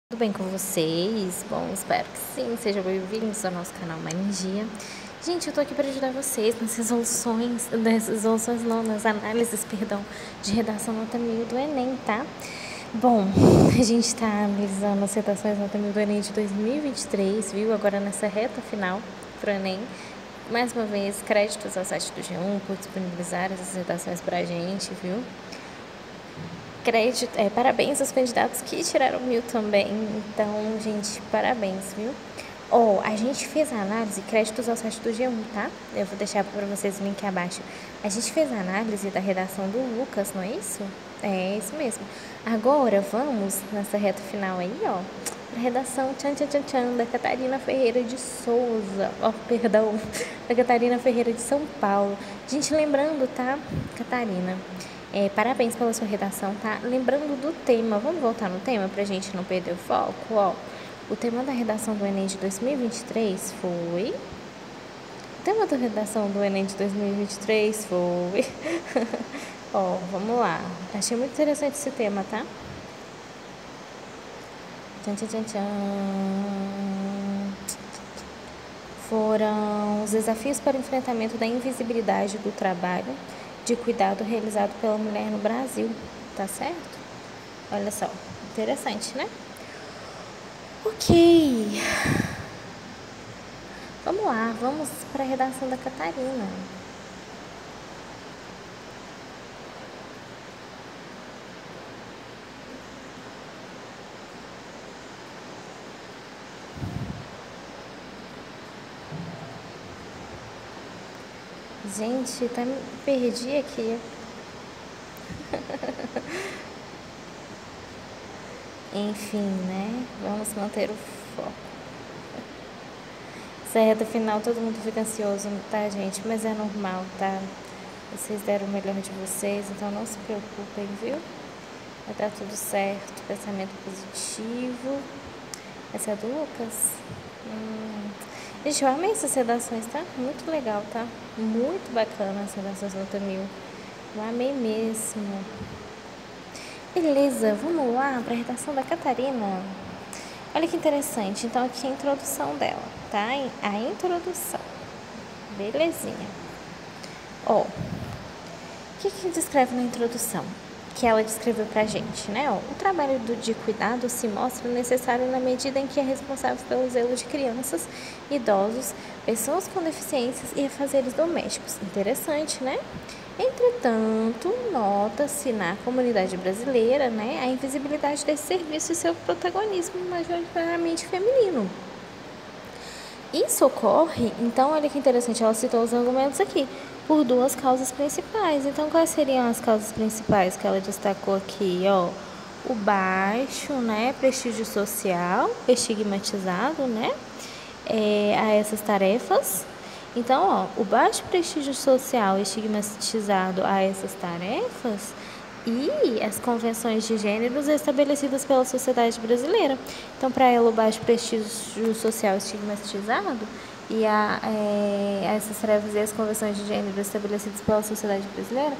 Tudo bem com vocês? Bom, espero que sim. Sejam bem-vindos ao nosso canal Mais Dia. Gente, eu tô aqui para ajudar vocês nas análises, de redação nota 1000 do Enem, tá? Bom, a gente tá analisando as redações nota 1000 do Enem de 2023, viu? Agora nessa reta final pro Enem. Mais uma vez, créditos ao site do G1 por disponibilizar essas redações pra gente, viu? Parabéns aos candidatos que tiraram 1000 também. Então, gente, parabéns, viu? A gente fez a análise, créditos ao site do G1, tá? Eu vou deixar para vocês o link abaixo. A gente fez a análise da redação do Lucas, não é isso? É isso mesmo. Agora, vamos nessa reta final aí, ó. A redação da Catarina Ferreira de Souza. Da Catarina Ferreira de São Paulo. Gente, lembrando, tá? Catarina. Parabéns pela sua redação, tá? Lembrando do tema, vamos voltar no tema pra gente não perder o foco, O tema da redação do Enem de 2023 foi... O tema da redação do Enem de 2023 foi... Vamos lá. Achei muito interessante esse tema, tá? Foram os desafios para o enfrentamento da invisibilidade do trabalho de cuidado realizado pela mulher no Brasil, tá certo? Olha só, interessante, né? Ok. Vamos lá, vamos para a redação da Catarina. Gente, me perdi aqui. Enfim, né? Vamos manter o foco. Essa reta final todo mundo fica ansioso, tá, gente? Mas é normal, tá? Vocês deram o melhor de vocês, então não se preocupem, viu? Vai dar tudo certo. Pensamento positivo. Essa é do Lucas? Gente, eu amei essas redações, tá? Muito legal, tá? Muito bacana as redações nota 1000. Eu amei mesmo. Beleza, vamos lá para a redação da Catarina. Olha que interessante. Então, aqui é a introdução dela, tá? A introdução. Belezinha. O que descreve na introdução? Que ela descreveu pra gente, né? O trabalho de cuidado se mostra necessário na medida em que é responsável pelo zelo de crianças, idosos, pessoas com deficiências e afazeres domésticos. Interessante, né? Entretanto, nota-se na comunidade brasileira, né, a invisibilidade desse serviço e seu protagonismo majoritariamente feminino. Isso ocorre, então, olha que interessante, ela citou os argumentos aqui, por duas causas principais. Então, quais seriam as causas principais que ela destacou aqui? O baixo, né, prestígio social, estigmatizado, né, a essas tarefas. Então, o baixo prestígio social estigmatizado a essas tarefas e as convenções de gêneros estabelecidas pela sociedade brasileira. Então, para ela, o baixo prestígio social estigmatizado e essas tarefas e as convenções de gênero estabelecidas pela sociedade brasileira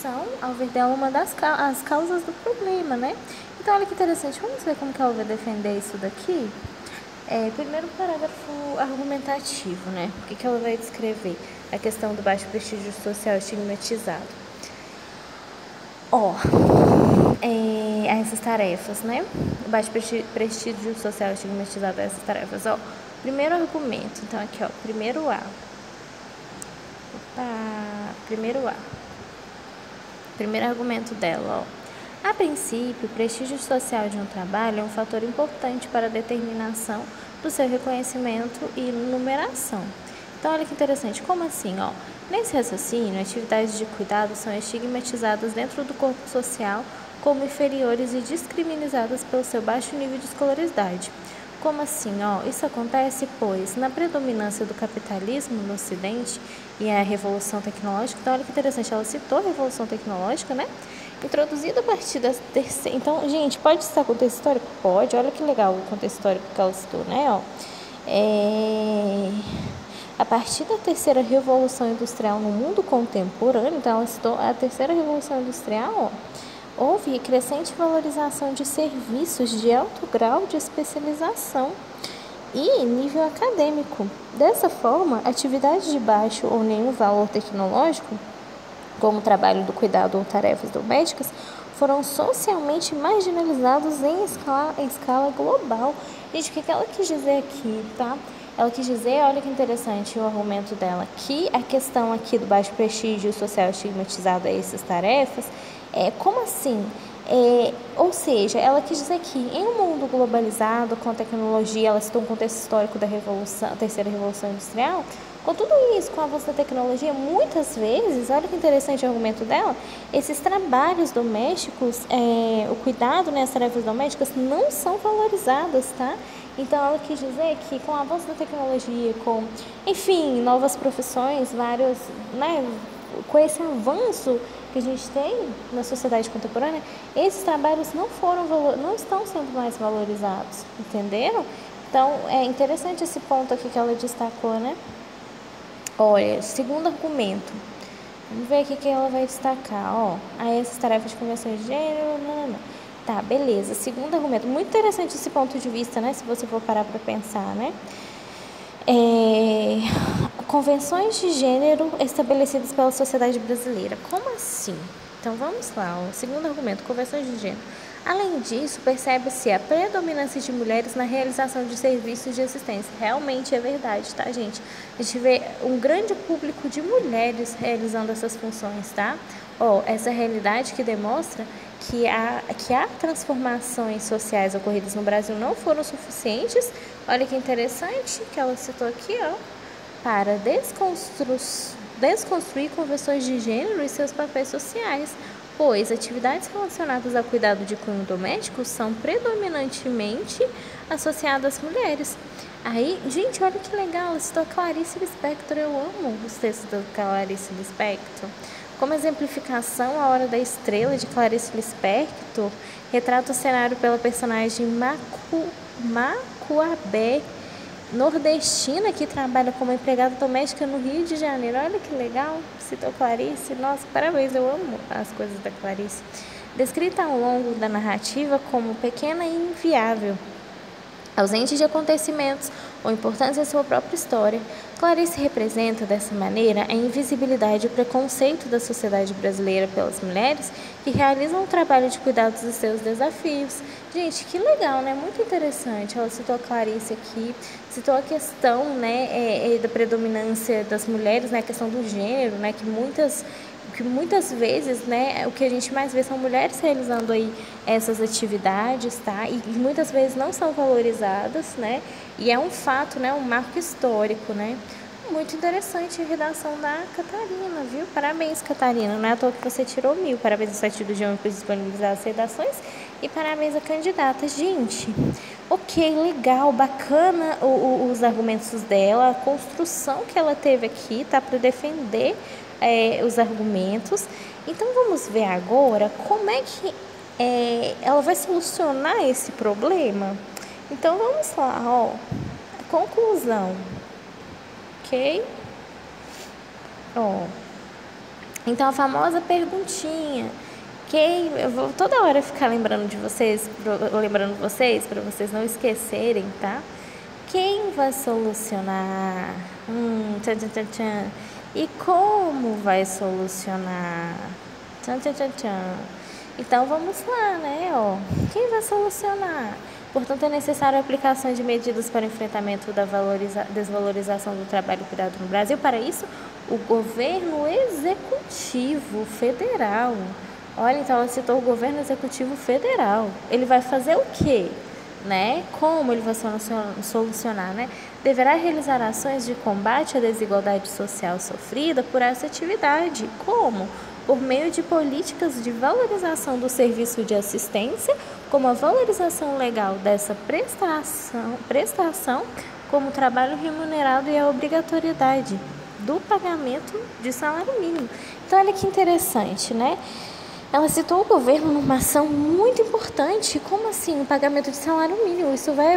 são, ao ver dela, uma das as causas do problema, né? Então, olha que interessante. Vamos ver como que ela vai defender isso daqui? Primeiro parágrafo argumentativo, né? O que ela vai descrever? A questão do baixo prestígio social estigmatizado. A essas tarefas, né? O baixo prestígio social estigmatizado a essas tarefas. Primeiro argumento. Então, aqui, primeiro A. Primeiro argumento dela, A princípio, o prestígio social de um trabalho é um fator importante para a determinação do seu reconhecimento e numeração. Então, olha que interessante. Como assim? Nesse raciocínio, atividades de cuidado são estigmatizadas dentro do corpo social como inferiores e discriminadas pelo seu baixo nível de escolaridade. Como assim? Isso acontece, pois, na predominância do capitalismo no Ocidente e a Revolução Tecnológica. Então, olha que interessante, ela citou a Revolução Tecnológica, né? Introduzida a partir da terceira... Então, gente, pode citar contexto histórico? Pode. Olha que legal o contexto histórico que ela citou, né? A partir da terceira Revolução Industrial no mundo contemporâneo, então ela citou a terceira Revolução Industrial, houve crescente valorização de serviços de alto grau de especialização e nível acadêmico. Dessa forma, atividades de baixo ou nenhum valor tecnológico, como o trabalho do cuidado ou tarefas domésticas, foram socialmente marginalizados em escala global. Gente, o que ela quis dizer aqui, tá? Ela quis dizer, olha que interessante o argumento dela, que a questão aqui do baixo prestígio social estigmatizado a essas tarefas, como assim? Ou seja, ela quis dizer que em um mundo globalizado, com tecnologia, ela citou um contexto histórico da terceira revolução industrial, com tudo isso, com o avanço da tecnologia, muitas vezes, olha que interessante o argumento dela, esses trabalhos domésticos, o cuidado, né, as tarefas domésticas não são valorizadas, tá? Então, ela quis dizer que com o avanço da tecnologia, com, enfim, novas profissões, vários, né, com esse avanço que a gente tem na sociedade contemporânea, esses trabalhos não estão sendo mais valorizados, entenderam? Então, é interessante esse ponto aqui que ela destacou, né? Olha, segundo argumento, vamos ver aqui que ela vai destacar, ó, aí essas tarefas de convenção de gênero, não. Tá, beleza, segundo argumento, muito interessante esse ponto de vista, né, se você for parar para pensar, né? Convenções de gênero estabelecidas pela sociedade brasileira. Como assim? Então vamos lá, ó. Segundo argumento, convenções de gênero. Além disso, percebe-se a predominância de mulheres na realização de serviços de assistência. Realmente é verdade, tá, gente? A gente vê um grande público de mulheres realizando essas funções, tá? Essa realidade que demonstra que há transformações sociais ocorridas no Brasil não foram suficientes. Olha que interessante que ela citou aqui, ó, para desconstruir convenções de gênero e seus papéis sociais, pois atividades relacionadas ao cuidado de cunho doméstico são predominantemente associadas às mulheres. Aí, gente, olha que legal, ela citou Clarice Lispector, eu amo os textos da Clarice Lispector. Como exemplificação, A Hora da Estrela, de Clarice Lispector, retrata o cenário pela personagem Macuabé, nordestina, que trabalha como empregada doméstica no Rio de Janeiro. Olha que legal, citou Clarice. Nossa, parabéns, eu amo as coisas da Clarice. Descrita ao longo da narrativa como pequena e inviável, ausente de acontecimentos ou importância em sua própria história, Clarice representa, dessa maneira, a invisibilidade e o preconceito da sociedade brasileira pelas mulheres que realizam o trabalho de cuidados dos seus desafios. Gente, que legal, né? Muito interessante. Ela citou a Clarice aqui, citou a questão, né, da predominância das mulheres, né, a questão do gênero, né, que muitas vezes, né, o que a gente mais vê são mulheres realizando aí essas atividades, tá? E muitas vezes não são valorizadas, né? E é um fato, né, um marco histórico, né? Muito interessante a redação da Catarina, viu? Parabéns, Catarina. Não é à toa que você tirou 1000. Parabéns ao site do G1 por disponibilizar as redações e parabéns à candidata. Gente, ok, legal, bacana os argumentos dela, a construção que ela teve aqui, tá? Para defender os argumentos. Então, vamos ver agora como é que ela vai solucionar esse problema. Então, vamos lá, ó. Conclusão. Ok? Então, a famosa perguntinha. Ok? Eu vou toda hora ficar lembrando vocês, para vocês não esquecerem, tá? Quem vai solucionar? Tchan, tchan, tchan, tchan. E como vai solucionar? Tchan, tchan, tchan, tchan. Então, vamos lá, né? Quem vai solucionar? Portanto, é necessário a aplicação de medidas para o enfrentamento da desvalorização do trabalho cuidado no Brasil. Para isso, o governo executivo federal. Olha, então ela citou o governo executivo federal. Ele vai fazer o quê? Né? Como ele vai solucionar, né? Deverá realizar ações de combate à desigualdade social sofrida por essa atividade. Como? Por meio de políticas de valorização do serviço de assistência, como a valorização legal dessa prestação como trabalho remunerado e a obrigatoriedade do pagamento de salário mínimo. Então, olha que interessante, né? Ela citou o governo numa ação muito importante. Como assim? O pagamento de salário mínimo. Isso vai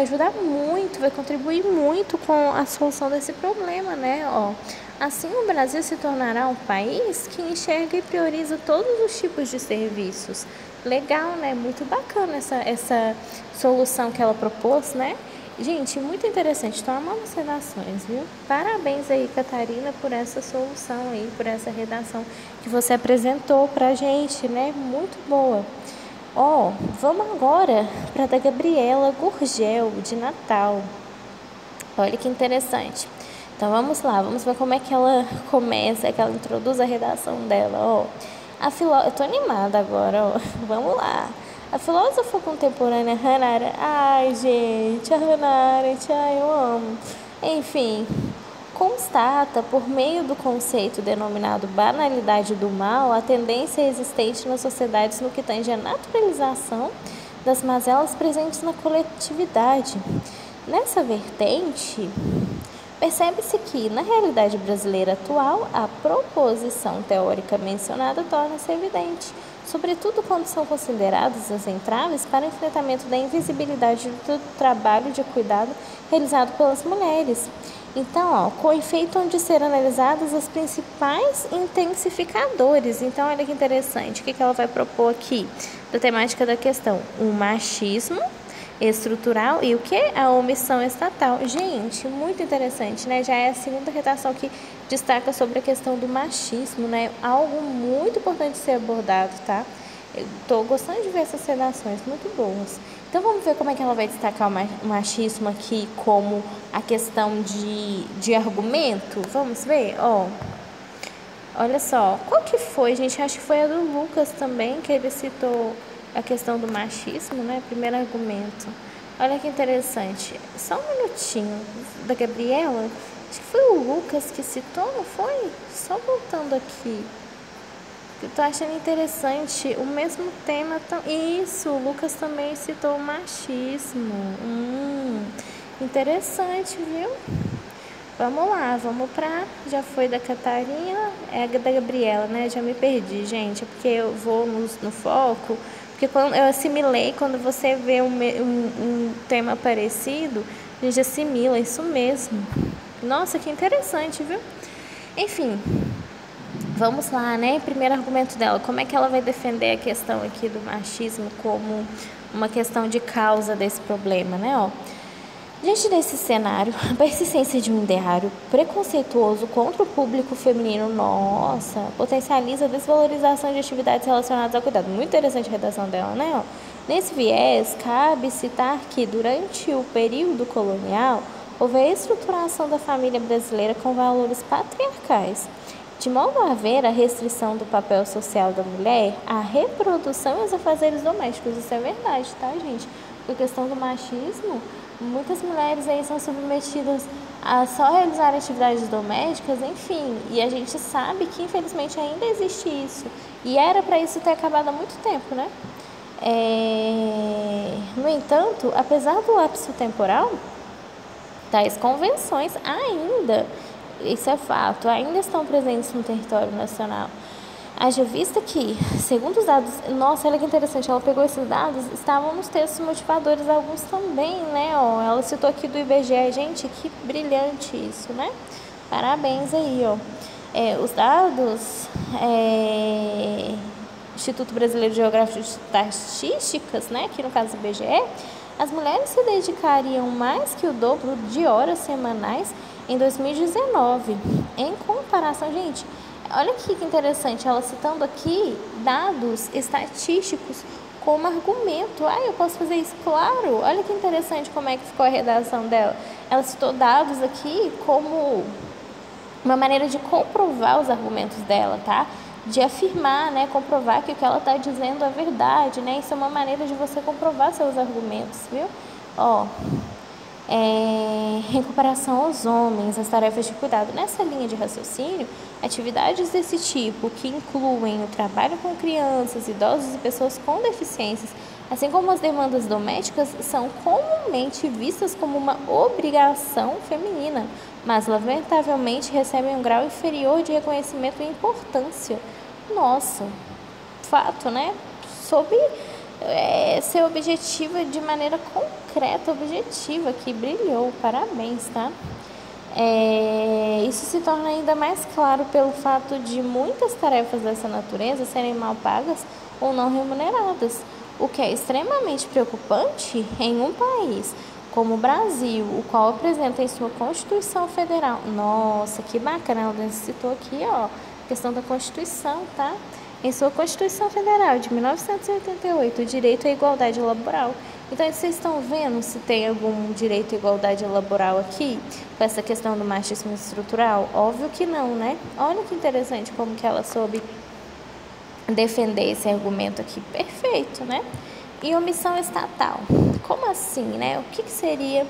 ajudar muito, vai contribuir muito com a solução desse problema, né? Ó, assim, o Brasil se tornará um país que enxerga e prioriza todos os tipos de serviços. Legal, né? Muito bacana essa solução que ela propôs, né? Gente, muito interessante. Estou amando as redações, viu? Parabéns aí, Catarina, por essa solução aí, por essa redação que você apresentou pra gente, né? Muito boa. Ó, vamos agora para da Gabriela Gurgel, de Natal. Olha que interessante. Então vamos lá, vamos ver como é que ela começa, que ela introduz a redação dela, ó. Eu tô animada agora, ó. Vamos lá. A filósofa contemporânea Hannah Arendt, ai gente, a Hannah Arendt, ai eu amo. Enfim, constata, por meio do conceito denominado banalidade do mal, a tendência existente nas sociedades no que tange à naturalização das mazelas presentes na coletividade. Nessa vertente, percebe-se que, na realidade brasileira atual, a proposição teórica mencionada torna-se evidente, sobretudo quando são consideradas as entraves para o enfrentamento da invisibilidade do trabalho de cuidado realizado pelas mulheres. Então, ó, com o efeito onde ser analisadas os principais intensificadores. Então, olha que interessante, o que ela vai propor aqui da temática da questão? O machismo estrutural e o que? A omissão estatal. Gente, muito interessante, né? Já é a segunda redação que destaca sobre a questão do machismo, né? Algo muito importante de ser abordado, tá? Eu tô gostando de ver essas redações, muito boas. Então, vamos ver como é que ela vai destacar o machismo aqui como a questão de argumento? Vamos ver? Ó, olha só, qual que foi, gente? Acho que foi a do Lucas também, que ele citou a questão do machismo, né? Primeiro argumento. Olha que interessante. Só um minutinho. Da Gabriela, acho que foi o Lucas que citou, não foi? Só voltando aqui. Eu tô achando interessante. O mesmo tema. Isso, o Lucas também citou o machismo. Interessante, viu? Vamos lá, vamos pra... Já foi da Catarina, é da Gabriela, né? Já me perdi, gente, porque eu vou no foco. Porque quando eu assimilei, quando você vê um tema parecido, a gente assimila, isso mesmo. Nossa, que interessante, viu? Enfim, vamos lá, né? Primeiro argumento dela, como é que ela vai defender a questão aqui do machismo como uma questão de causa desse problema, né? Ó, diante desse cenário, a persistência de um ideário preconceituoso contra o público feminino, nossa, potencializa a desvalorização de atividades relacionadas ao cuidado. Muito interessante a redação dela, né? Ó, nesse viés, cabe citar que, durante o período colonial, houve a estruturação da família brasileira com valores patriarcais. De modo a haver a restrição do papel social da mulher, a reprodução e os afazeres domésticos. Isso é verdade, tá, gente? Por questão do machismo, muitas mulheres aí são submetidas a só realizar atividades domésticas, enfim, e a gente sabe que infelizmente ainda existe isso, e era para isso ter acabado há muito tempo, né? No entanto, apesar do lapso temporal, tais convenções ainda, isso é fato, ainda estão presentes no território nacional. Haja vista que, segundo os dados, nossa, olha que interessante, ela pegou esses dados, estavam nos textos motivadores, alguns também, né, ó, ela citou aqui do IBGE, gente, que brilhante isso, né, parabéns aí, ó, os dados, Instituto Brasileiro de Geografia e Estatísticas, né, aqui no caso do IBGE, as mulheres se dedicariam mais que o dobro de horas semanais em 2019, em comparação, gente, olha que interessante, ela citando aqui dados estatísticos como argumento. Eu posso fazer isso? Claro! Olha que interessante como é que ficou a redação dela. Ela citou dados aqui como uma maneira de comprovar os argumentos dela, tá? De afirmar, né? Comprovar que o que ela está dizendo é verdade, né? Isso é uma maneira de você comprovar seus argumentos, viu? Ó... em comparação aos homens, as tarefas de cuidado. Nessa linha de raciocínio, atividades desse tipo, que incluem o trabalho com crianças, idosos e pessoas com deficiências, assim como as demandas domésticas, são comumente vistas como uma obrigação feminina, mas lamentavelmente recebem um grau inferior de reconhecimento e importância. Nossa, fato, né, soube ser objetiva de maneira concreta, objetiva, que brilhou, parabéns, tá? Isso se torna ainda mais claro pelo fato de muitas tarefas dessa natureza serem mal pagas ou não remuneradas, o que é extremamente preocupante em um país como o Brasil, o qual apresenta em sua Constituição Federal. Nossa, que bacana, ela citou aqui, ó, a questão da Constituição, tá? Em sua Constituição Federal de 1988, o direito à igualdade laboral. Então, vocês estão vendo se tem algum direito à igualdade laboral aqui, com essa questão do machismo estrutural? Óbvio que não, né? Olha que interessante como que ela soube defender esse argumento aqui. Perfeito, né? E omissão estatal. Como assim, né? O que seria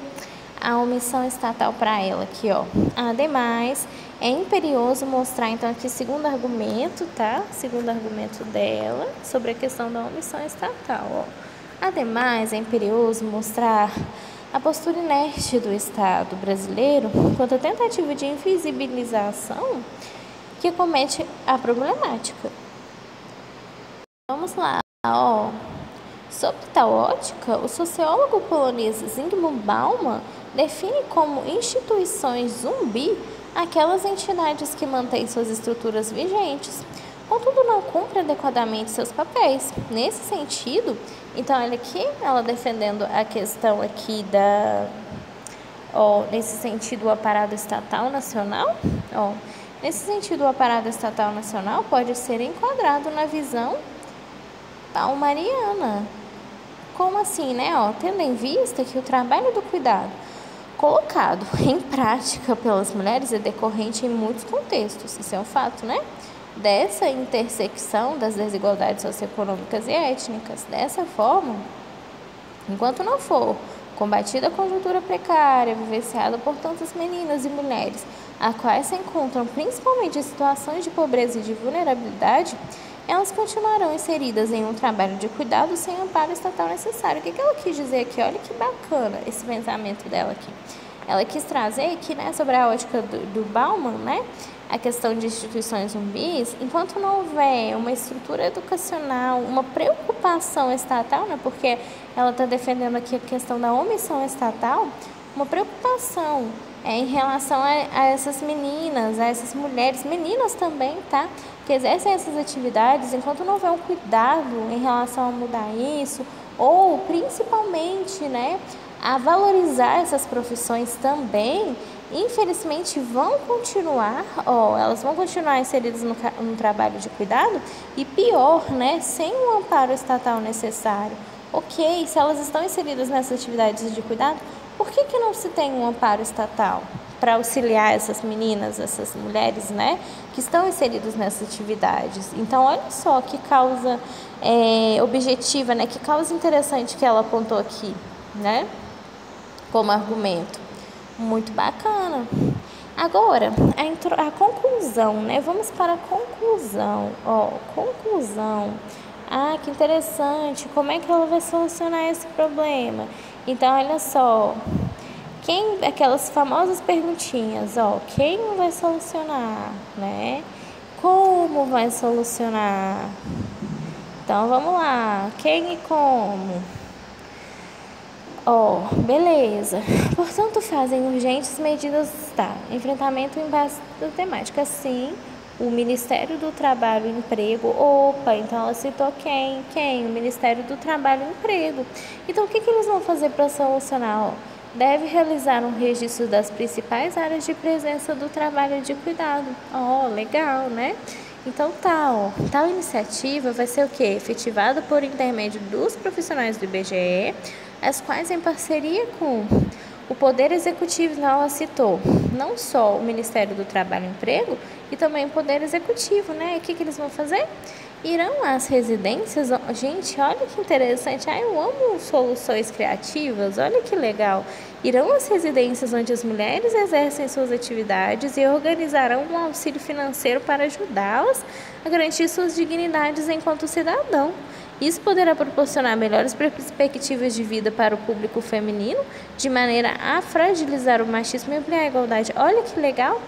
a omissão estatal para ela aqui, ó? Ademais, é imperioso mostrar, então, aqui, segundo argumento, tá? Segundo argumento dela, sobre a questão da omissão estatal, ó. Ademais, é imperioso mostrar a postura inerte do Estado brasileiro quanto à tentativa de invisibilização que comete a problemática. Vamos lá, ó. Sob tal ótica, o sociólogo polonês Zygmunt Bauman define como instituições zumbi aquelas entidades que mantêm suas estruturas vigentes, contudo não cumprem adequadamente seus papéis. Nesse sentido, então, olha aqui, ela defendendo a questão aqui nesse sentido, o aparato estatal nacional, nesse sentido, o aparato estatal nacional pode ser enquadrado na visão palmariana. Como assim, né? Tendo em vista que o trabalho do cuidado colocado em prática pelas mulheres é decorrente em muitos contextos, isso é um fato, né? Dessa intersecção das desigualdades socioeconômicas e étnicas. Dessa forma, enquanto não for combatida a conjuntura precária vivenciada por tantas meninas e mulheres, as quais se encontram principalmente em situações de pobreza e de vulnerabilidade, elas continuarão inseridas em um trabalho de cuidado sem amparo estatal necessário. O que ela quis dizer aqui? Olha que bacana esse pensamento dela aqui. Ela quis trazer aqui, né, sobre a ótica do Bauman, né, a questão de instituições zumbis, enquanto não houver uma estrutura educacional, uma preocupação estatal, né, porque ela está defendendo aqui a questão da omissão estatal, uma preocupação em relação a essas meninas, a essas mulheres, meninas também, tá? Que exercem essas atividades, enquanto não houver um cuidado em relação a mudar isso, ou principalmente, né, a valorizar essas profissões também, infelizmente vão continuar, elas vão continuar inseridas no trabalho de cuidado e pior, né, sem um amparo estatal necessário. Ok, se elas estão inseridas nessas atividades de cuidado, por que não se tem um amparo estatal para auxiliar essas meninas, essas mulheres, né, que estão inseridas nessas atividades? Então, olha só que causa objetiva, né, que causa interessante que ela apontou aqui, né, como argumento. Muito bacana. Agora, a conclusão, né, vamos para a conclusão, conclusão. Ah, que interessante, como é que ela vai solucionar esse problema? Então, olha só, aquelas famosas perguntinhas, quem vai solucionar, né? Como vai solucionar? Então, vamos lá, quem e como? Beleza. Portanto, fazem urgentes medidas, enfrentamento em base da temática, sim. O Ministério do Trabalho e Emprego, então ela citou quem? O Ministério do Trabalho e Emprego. Então, o que eles vão fazer para solucionar? Deve realizar um registro das principais áreas de presença do trabalho de cuidado. Legal, né? Então, tal iniciativa vai ser o quê? Efetivada por intermédio dos profissionais do IBGE, as quais em parceria com o Poder Executivo, ela citou não só o Ministério do Trabalho e Emprego, e também o Poder Executivo, né? E o que eles vão fazer? Irão às residências, gente, olha que interessante, eu amo soluções criativas, olha que legal. Irão às residências onde as mulheres exercem suas atividades e organizarão um auxílio financeiro para ajudá-las a garantir suas dignidades enquanto cidadão. Isso poderá proporcionar melhores perspectivas de vida para o público feminino, de maneira a fragilizar o machismo e ampliar a igualdade. Olha que legal!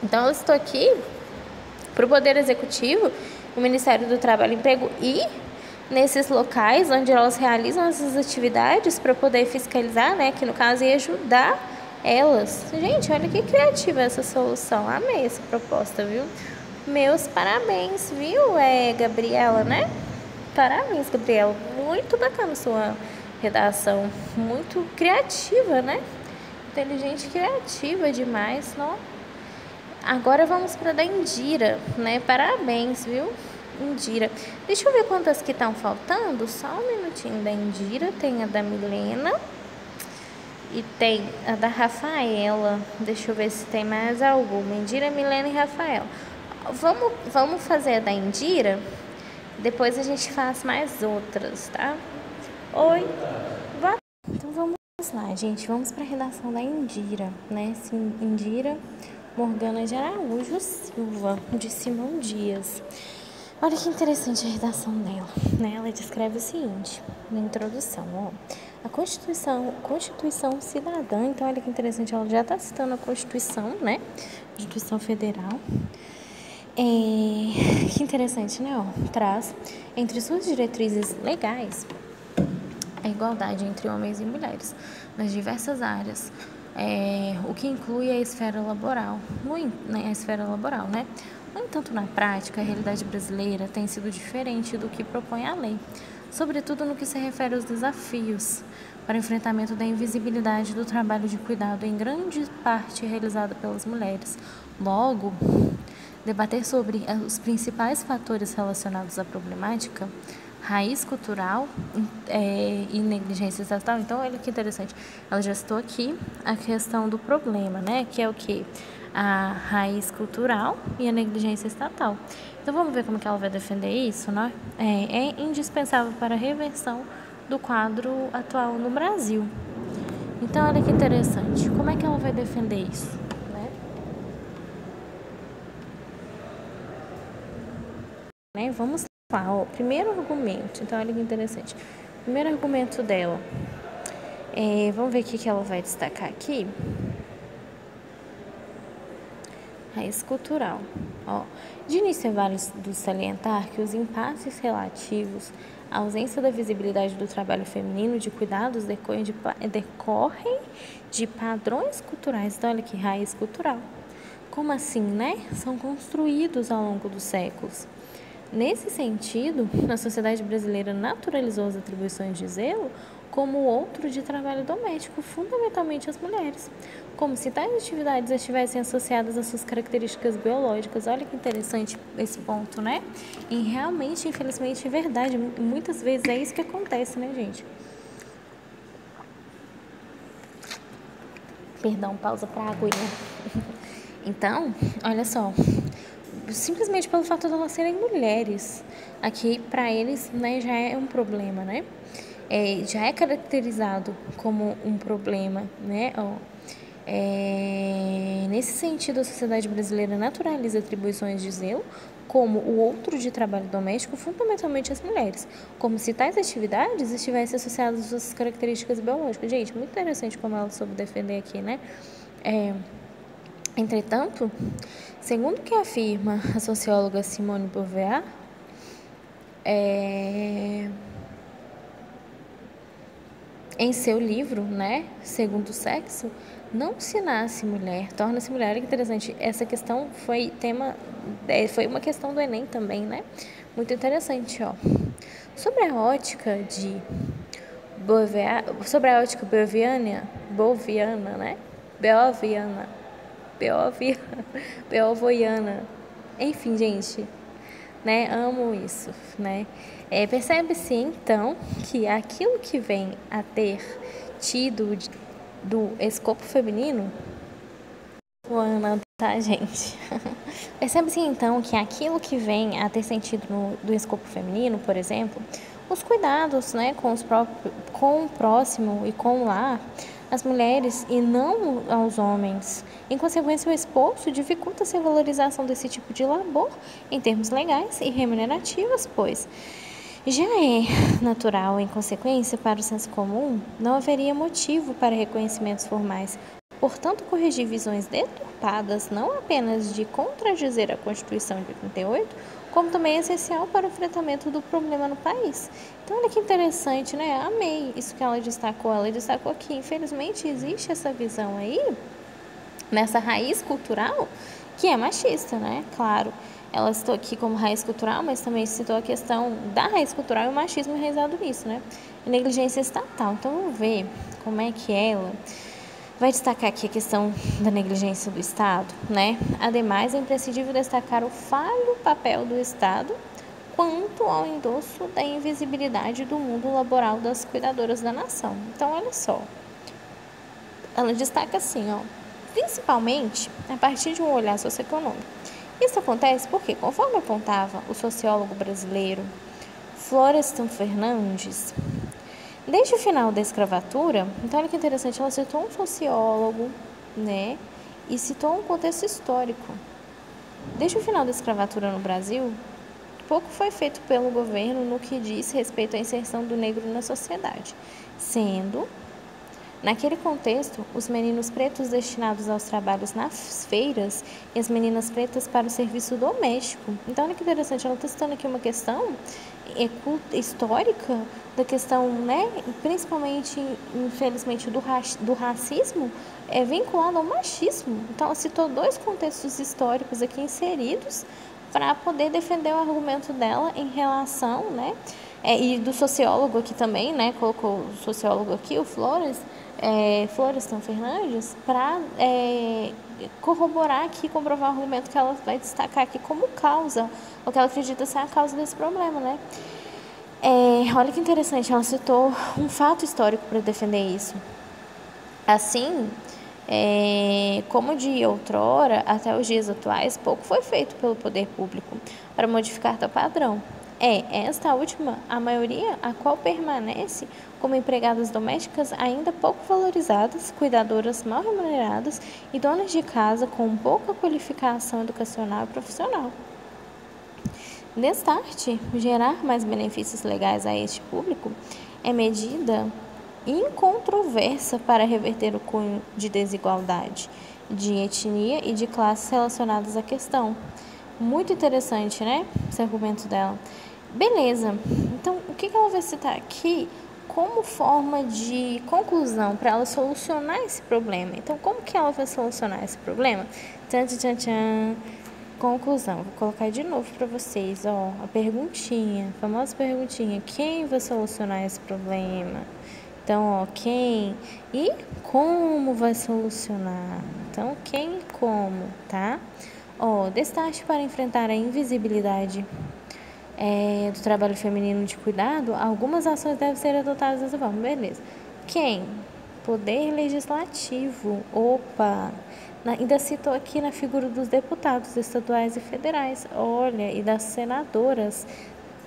Então, eu estou aqui para o Poder Executivo o Ministério do Trabalho e Emprego ir nesses locais onde elas realizam essas atividades para poder fiscalizar, né, que no caso ia ajudar elas. Gente, olha que criativa essa solução, amei essa proposta, viu? Meus parabéns, viu, Gabriela, né? Parabéns, Gabriela, muito bacana sua redação, muito criativa, né? Inteligente e criativa demais, não? Agora vamos para a da Indira, né? Parabéns, viu? Indira. Deixa eu ver quantas que estão faltando. Só um minutinho da Indira. Tem a da Milena. E tem a da Rafaela. Deixa eu ver se tem mais alguma. Indira, Milena e Rafaela. Vamos fazer a da Indira. Depois a gente faz mais outras, tá? Oi. Então vamos lá, gente. Vamos para a redação da Indira, né? Sim, Indira Morgana de Araújo Silva, de Simão Dias. Olha que interessante a redação dela, né? Ela descreve o seguinte, na introdução, ó. A Constituição Cidadã, então olha que interessante, ela já está citando a Constituição, né? Constituição Federal. Que interessante, né? Ó, traz entre suas diretrizes legais a igualdade entre homens e mulheres nas diversas áreas, o que inclui a esfera laboral, né? No entanto, na prática, a realidade brasileira tem sido diferente do que propõe a lei, sobretudo no que se refere aos desafios para o enfrentamento da invisibilidade do trabalho de cuidado, em grande parte realizado pelas mulheres. Logo, debater sobre os principais fatores relacionados à problemática, raiz cultural e negligência estatal. Então, olha que interessante. Ela já citou aqui a questão do problema, né? Que é o quê? A raiz cultural e a negligência estatal. Então, vamos ver como que ela vai defender isso, né? É indispensável para a reversão do quadro atual no Brasil. Então, olha que interessante. Como é que ela vai defender isso, né? Vamos lá, ó. Primeiro argumento. Então, olha que interessante. Primeiro argumento dela. Vamos ver o que ela vai destacar aqui. Raiz cultural. Ó, de início é válido salientar que os impasses relativos à ausência da visibilidade do trabalho feminino de cuidados decorrem de padrões culturais. Então, olha aqui, raiz cultural. Como assim, né? São construídos ao longo dos séculos. Nesse sentido, a sociedade brasileira naturalizou as atribuições de zelo como outro de trabalho doméstico, fundamentalmente as mulheres, como se tais atividades estivessem associadas às suas características biológicas. Olha que interessante esse ponto, né? E realmente, infelizmente, é verdade. Muitas vezes é isso que acontece, né, gente? Perdão, pausa para a aguinha. Então, olha só, simplesmente pelo fato de elas serem mulheres, aqui para eles, né, já é um problema, né? Já é caracterizado como um problema, né? Nesse sentido, a sociedade brasileira naturaliza atribuições de zelo como o outro de trabalho doméstico, fundamentalmente as mulheres, como se tais atividades estivessem associadas às suas características biológicas. Gente, muito interessante como ela soube defender aqui, né? Entretanto, segundo o que afirma a socióloga Simone de Beauvoir, em seu livro, né, Segundo o Sexo, não se nasce mulher, torna-se mulher. Que interessante, essa questão foi uma questão do Enem também, né? Muito interessante, ó. Sobre a ótica boviana, né? Beoviana. Enfim, gente, né? Amo isso, né? Percebe-se, então, que aquilo que vem a ter tido do escopo feminino... Ana, tá, gente? Percebe-se, então, que aquilo que vem a ter sentido do escopo feminino, por exemplo, os cuidados, né, com o próximo e com o lar, as mulheres e não aos homens. Em consequência, o esforço dificulta-se a valorização desse tipo de labor em termos legais e remunerativos, pois já é natural, em consequência, para o senso comum, não haveria motivo para reconhecimentos formais. Portanto, corrigir visões deturpadas, não apenas de contradizer a Constituição de 88, como também é essencial para o enfrentamento do problema no país. Então, olha que interessante, né? Amei isso que ela destacou. Ela destacou que, infelizmente, existe essa visão aí, nessa raiz cultural, que é machista, né? Claro, ela citou aqui como raiz cultural, mas também citou a questão da raiz cultural e o machismo enraizado nisso, né? E negligência estatal. Então, vamos ver como é que ela vai destacar aqui a questão da negligência do Estado, né? Ademais, é imprescindível destacar o falho papel do Estado quanto ao endosso da invisibilidade do mundo laboral das cuidadoras da nação. Então, olha só, ela destaca assim, ó, principalmente a partir de um olhar socioeconômico. Isso acontece porque, conforme apontava o sociólogo brasileiro Florestan Fernandes, desde o final da escravatura, então olha que interessante, ela citou um sociólogo, né, e citou um contexto histórico. Desde o final da escravatura no Brasil, pouco foi feito pelo governo no que diz respeito à inserção do negro na sociedade, sendo, naquele contexto, os meninos pretos destinados aos trabalhos nas feiras e as meninas pretas para o serviço doméstico. Então, olha que interessante, ela está citando aqui uma questão histórica da questão, né, principalmente, infelizmente, do racismo vinculado ao machismo. Então, ela citou dois contextos históricos aqui inseridos para poder defender o argumento dela em relação, né, e do sociólogo aqui também, né, colocou o sociólogo aqui, o Florestan Fernandes, para corroborar aqui, comprovar o argumento que ela vai destacar aqui como causa, o que ela acredita ser a causa desse problema, né. Olha que interessante, ela citou um fato histórico para defender isso. Assim, como de outrora até os dias atuais, pouco foi feito pelo poder público para modificar tal padrão. Esta última, a maioria, a qual permanece como empregadas domésticas ainda pouco valorizadas, cuidadoras mal remuneradas e donas de casa com pouca qualificação educacional e profissional. Destarte, gerar mais benefícios legais a este público é medida incontroversa para reverter o cunho de desigualdade, de etnia e de classes relacionadas à questão. Muito interessante, né? Esse argumento dela. Beleza, então o que ela vai citar aqui como forma de conclusão para ela solucionar esse problema? Então, como que ela vai solucionar esse problema? Tchan, tchan, tchan. Conclusão, vou colocar de novo para vocês, ó, a perguntinha, a famosa perguntinha, quem vai solucionar esse problema? Então, ó, quem e como vai solucionar? Então, quem e como, tá? Ó, destaque para enfrentar a invisibilidade do trabalho feminino de cuidado, algumas ações devem ser adotadas dessa forma, beleza. Quem? Poder legislativo, opa! Ainda citou aqui na figura dos deputados estaduais e federais, olha, e das senadoras.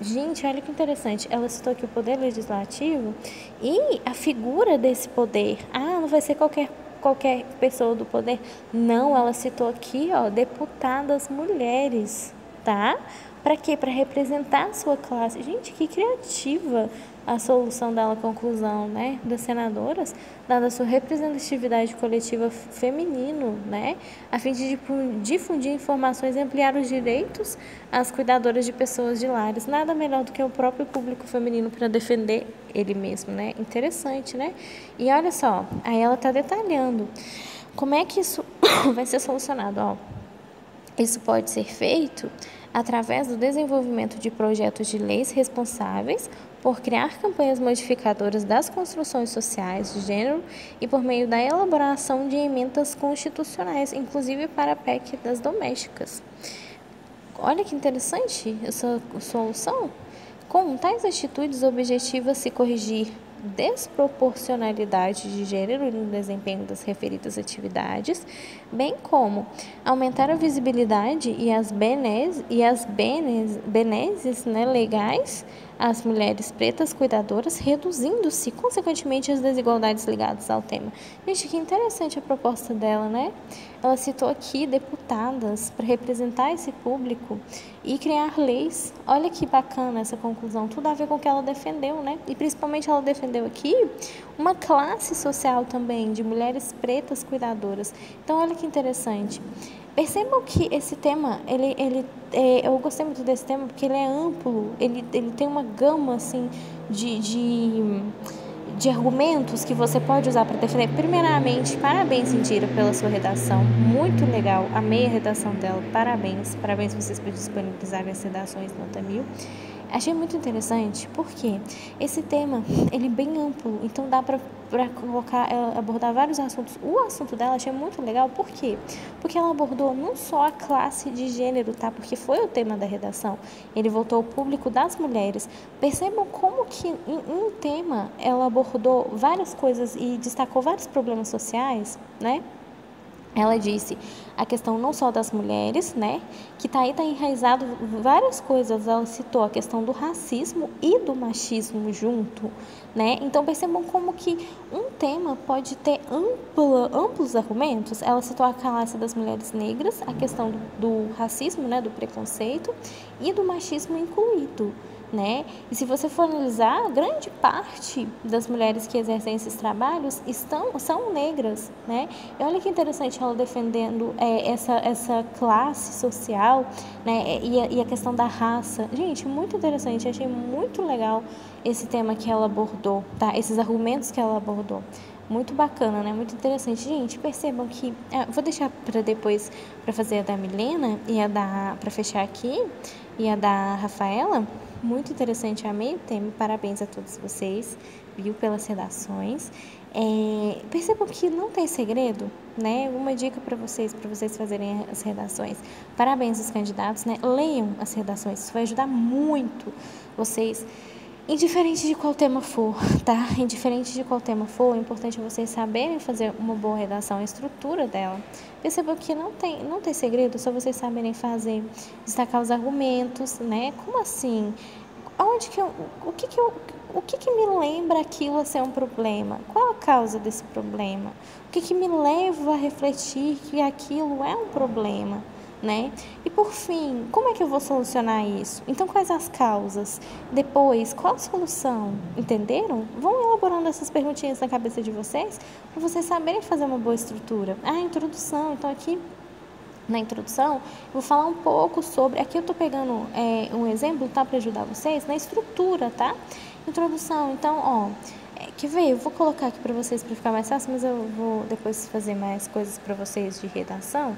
Gente, olha que interessante, ela citou aqui o poder legislativo e a figura desse poder. Não vai ser qualquer pessoa do poder. Não, ela citou aqui, ó, deputadas mulheres, tá? Para quê? Para representar a sua classe. Gente, que criativa a solução dela, a conclusão, né, das senadoras, dada a sua representatividade coletiva feminino, né, a fim de difundir informações e ampliar os direitos às cuidadoras de pessoas de lares. Nada melhor do que o próprio público feminino para defender ele mesmo, né? Interessante, né? E olha só, aí ela está detalhando como é que isso vai ser solucionado, ó. Isso pode ser feito através do desenvolvimento de projetos de leis responsáveis por criar campanhas modificadoras das construções sociais de gênero e por meio da elaboração de emendas constitucionais, inclusive para a PEC das domésticas. Olha que interessante essa solução. Com tais atitudes, o objetivo é se corrigir desproporcionalidade de gênero no desempenho das referidas atividades, bem como aumentar a visibilidade e as benesses, né, legais às mulheres pretas cuidadoras, reduzindo-se, consequentemente, as desigualdades ligadas ao tema. Gente, que interessante a proposta dela, né? Ela citou aqui deputadas para representar esse público e criar leis. Olha que bacana essa conclusão, tudo a ver com o que ela defendeu, né? E principalmente ela defendeu aqui uma classe social também de mulheres pretas cuidadoras. Então, olha que interessante. Percebam que esse tema, eu gostei muito desse tema porque ele é amplo, ele tem uma gama, assim, de argumentos que você pode usar para defender. Primeiramente, parabéns, Indira, pela sua redação. Muito legal. Amei a redação dela. Parabéns. Parabéns vocês por disponibilizarem as redações nota 1000. Achei muito interessante porque esse tema, ele é bem amplo, então dá para abordar vários assuntos. O assunto dela achei muito legal, por quê? Porque ela abordou não só a classe de gênero, tá? Porque foi o tema da redação. Ele voltou ao público das mulheres. Percebam como que em um tema ela abordou várias coisas e destacou vários problemas sociais, né? Ela disse a questão não só das mulheres, né, que tá enraizado várias coisas. Ela citou a questão do racismo e do machismo junto, né? Então percebam como que um tema pode ter amplos argumentos. Ela citou a classe das mulheres negras, a questão do racismo, né, do preconceito e do machismo incluído, né? E se você for analisar, grande parte das mulheres que exercem esses trabalhos são negras, né? E olha que interessante ela defendendo essa classe social, né? E a questão da raça. Gente, muito interessante, achei muito legal esse tema que ela abordou, tá? Esses argumentos que ela abordou. Muito bacana, né? Muito interessante. Gente, percebam que... vou deixar para depois, para fazer a da Milena e para fechar aqui, e a da Rafaela. Muito interessante, amei o tema. Parabéns a todos vocês, viu, pelas redações. Percebam que não tem segredo, né? Uma dica para vocês fazerem as redações. Parabéns aos candidatos, né? Leiam as redações, isso vai ajudar muito vocês. Indiferente de qual tema for, tá? Indiferente de qual tema for, é importante vocês saberem fazer uma boa redação, a estrutura dela. Percebam que não tem segredo, só vocês saberem fazer, destacar os argumentos, né? Como assim? O que me lembra aquilo a ser um problema? Qual a causa desse problema? O que me leva a refletir que aquilo é um problema? Né? E por fim, como é que eu vou solucionar isso? Então, quais as causas? Depois, qual a solução? Entenderam? Vão elaborando essas perguntinhas na cabeça de vocês para vocês saberem fazer uma boa estrutura. Introdução. Então, aqui na introdução, eu vou falar um pouco sobre... Aqui eu estou pegando um exemplo, tá? Para ajudar vocês na estrutura, tá? Introdução. Então, quer ver? Eu vou colocar aqui para vocês para ficar mais fácil, mas eu vou depois fazer mais coisas para vocês de redação.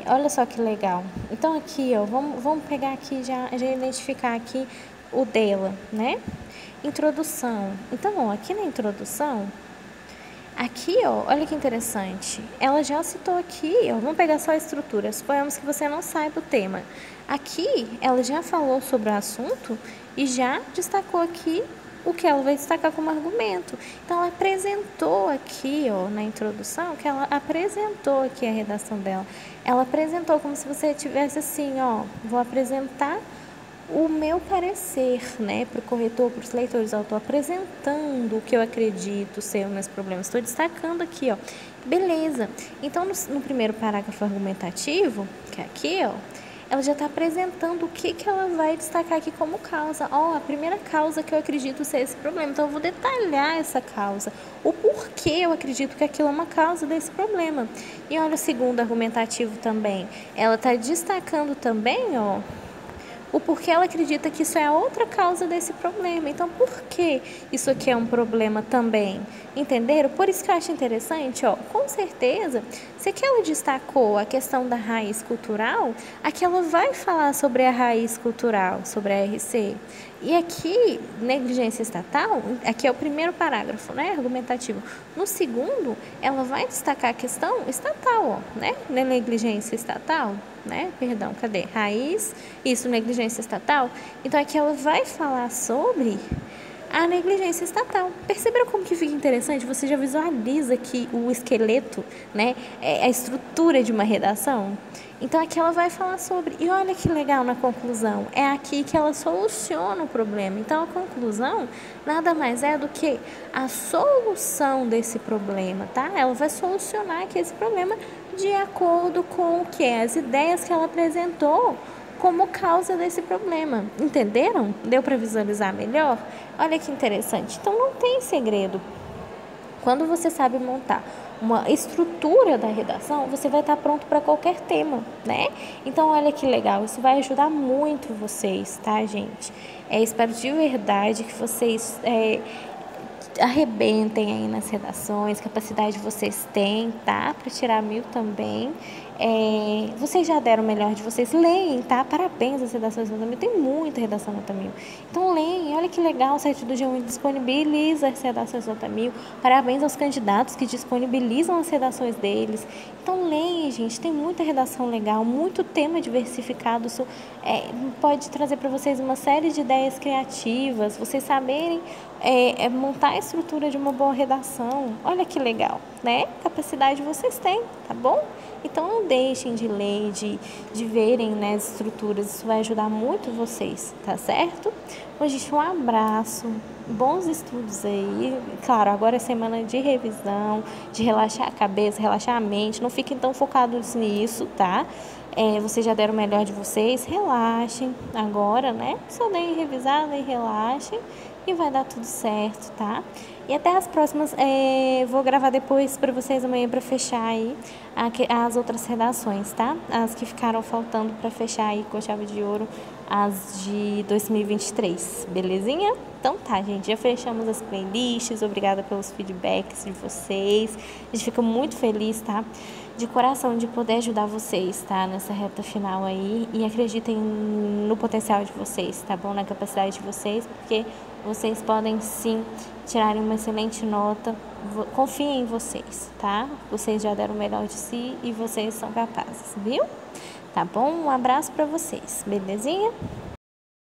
Olha só que legal. Então aqui, vamos pegar aqui, já identificar aqui o dela, né? Introdução. Então, aqui na introdução, aqui, olha que interessante. Ela já citou aqui, vamos pegar só a estrutura. Suponhamos que você não saiba o tema. Aqui, ela já falou sobre o assunto e já destacou aqui o que ela vai destacar como argumento. Então, ela apresentou aqui, na introdução, que ela apresentou aqui a redação dela. Ela apresentou como se você tivesse assim, vou apresentar o meu parecer, né, para o corretor, para os leitores. Eu estou apresentando o que eu acredito ser os meus problemas. Estou destacando aqui, Beleza. Então, no primeiro parágrafo argumentativo, que é aqui, ela já está apresentando o que ela vai destacar aqui como causa. A primeira causa que eu acredito ser esse problema. Então, eu vou detalhar essa causa. O porquê eu acredito que aquilo é uma causa desse problema. E olha o segundo argumentativo também. Ela está destacando também, o porquê ela acredita que isso é a outra causa desse problema. Então, por que isso aqui é um problema também? Entenderam? Por isso que eu acho interessante, com certeza, se aqui ela destacou a questão da raiz cultural, aqui ela vai falar sobre a raiz cultural, sobre a RC. E aqui, negligência estatal, aqui é o primeiro parágrafo, né, argumentativo. No segundo, ela vai destacar a questão estatal, né, negligência estatal, né, perdão, cadê? Raiz, isso, negligência estatal. Então, aqui ela vai falar sobre a negligência estatal. Perceberam como que fica interessante? Você já visualiza aqui o esqueleto, né, a estrutura de uma redação? Então, aqui ela vai falar sobre... E olha que legal na conclusão. É aqui que ela soluciona o problema. Então, a conclusão nada mais é do que a solução desse problema, tá? Ela vai solucionar aqui esse problema de acordo com o que? As ideias que ela apresentou como causa desse problema. Entenderam? Deu para visualizar melhor? Olha que interessante. Então, não tem segredo. Quando você sabe montar uma estrutura da redação, você vai estar pronto para qualquer tema, né? Então, olha que legal, isso vai ajudar muito vocês, tá, gente? Espero de verdade que vocês arrebentem aí nas redações, capacidade vocês têm, tá? Para tirar 1000 também. Vocês já deram o melhor de vocês, leem, tá? Parabéns às redações nota 1000, tem muita redação nota 1000. Então leem, olha que legal, o site do G1 disponibiliza as redações nota 1000. Parabéns aos candidatos que disponibilizam as redações deles. Então leem, gente, tem muita redação legal, muito tema diversificado. Isso pode trazer para vocês uma série de ideias criativas, vocês saberem montar a estrutura de uma boa redação. Olha que legal, né? Capacidade vocês têm, tá bom? Então não deixem de ler, de verem, né, as estruturas, isso vai ajudar muito vocês, tá certo? Bom, gente, um abraço, bons estudos aí. Claro, agora é semana de revisão, de relaxar a cabeça, relaxar a mente, não fiquem tão focados nisso, tá? Vocês já deram o melhor de vocês, relaxem agora, né? Só deem revisada e relaxem e vai dar tudo certo, tá? E até as próximas, vou gravar depois para vocês amanhã para fechar aí as outras redações, tá? As que ficaram faltando para fechar aí com chave de ouro, as de 2023, belezinha? Então tá, gente, já fechamos as playlists, obrigada pelos feedbacks de vocês, a gente fica muito feliz, tá? De coração de poder ajudar vocês, tá? Nessa reta final aí, e acreditem no potencial de vocês, tá bom? Na capacidade de vocês, porque vocês podem sim tirarem uma excelente nota. Confiem em vocês, tá? Vocês já deram o melhor de si e vocês são capazes, viu? Tá bom? Um abraço pra vocês, belezinha?